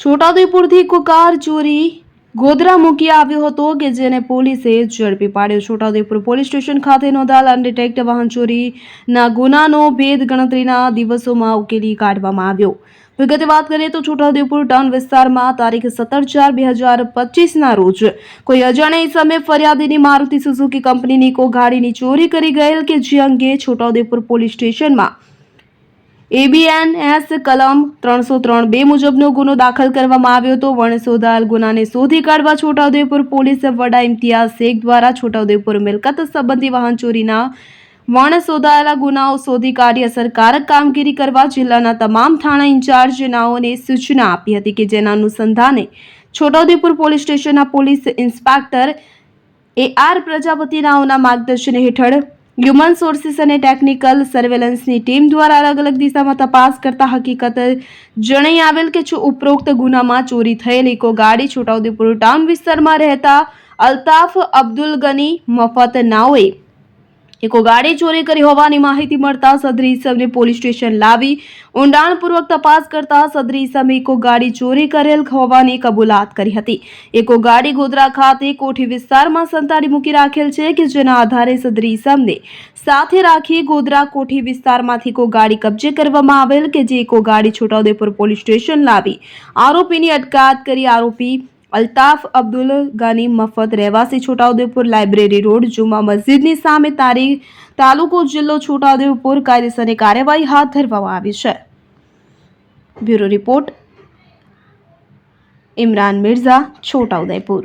છોટાઉદેપુરથી એક કાર ચોરી ગોધરા મૂકી આવ્યો હતો કે જેને પોલીસે ઝડપી પાડ્યો। છોટાઉદેપુર પોલીસ સ્ટેશન ખાતે નોંધાયેલ અનડિટેક્ટ વાહન ચોરીના ગુનાનો ભેદ ગણતરીના દિવસોમાં ઉકેલી કાઢવામાં આવ્યો। વિગતે વાત કરીએ તો છોટાઉદેપુર ટાઉન વિસ્તારમાં તારીખ 17/4/2025ના રોજ કોઈ અજાણ્યા ઇસમે ફરિયાદીની મારુતિ સુઝુકી કંપનીની ઇકો ગાડીની ચોરી કરી ગયેલ કે જે અંગે છોટાઉદેપુર પોલીસ સ્ટેશનમાં ABNS કલમ 303(2) મુજબનો ગુનો દાખલ કરવામાં આવ્યો હતો। વણસોદાયેલ ગુનાને શોધી કાઢવા છોટાઉદેપુર પોલીસ વડા ઇમ્તિયાઝ શેખ દ્વારા છોટાઉદેપુર મિલકત સંબંધી વાહન ચોરીના વણસોદાયેલા ગુનાઓ શોધી કાઢી અસરકારક કામગીરી કરવા જિલ્લાના તમામ થાણા ઇન્ચાર્જનાઓને સૂચના આપી હતી કે જેના અનુસંધાને છોટાઉદેપુર પોલીસ સ્ટેશનના પોલીસ ઇન્સ્પેક્ટર AR પ્રજાપતિનાઓના માર્ગદર્શન હેઠળ હ્યુમન સોર્સિસ અને ટેકનિકલ સર્વેલન્સની ટીમ દ્વારા અલગ અલગ દિશામાં તપાસ કરતા હકીકત જણાઈ આવેલ કે ઉપરોક્ત ગુનામાં ચોરી થયેલ ઇકો ગાડી છોટાઉદેપુર ટાઉન વિસ્તારમાં રહેતા અલ્તાફ અબ્દુલ ગની મફત નાઓએ ઇકો ગાડી ચોરી કરી હોવાની માહિતી મળતા સદરી ઇસમને પોલીસ સ્ટેશન લાવી ઊંડાણપૂર્વક તપાસ કરતા સદરી ઇસમે ઇકો ગાડી ચોરી કરેલ હોવાની કબૂલાત કરી હતી। ઇકો ગાડી ગોધરા ખાતે કોઠી વિસ્તારમાં સંતાડી મૂકી રાખેલ છે કે જેના આધારે સદરી ઇસમને સાથે રાખી ગોધરા કોઠી વિસ્તારમાંથી ઇકો ગાડી કબજે કરવામાં આવેલ કે જે ઇકો ગાડી છોટાઉદેપુર પોલીસ સ્ટેશન લાવી આરોપીની અટકાયત કરી। આરોપી અલ્તાફ અબ્દુલ ગની મફત રહેવાસી છોટાઉદેપુર લાઇબ્રેરી રોડ જુમા મસ્જિદની સામે તાલુકો જિલ્લો છોટાઉદેપુર કાયદેસરની કાર્યવાહી હાથ ધરવામાં આવી છે। Bureau report Imran Mirza, Chhota Udepur.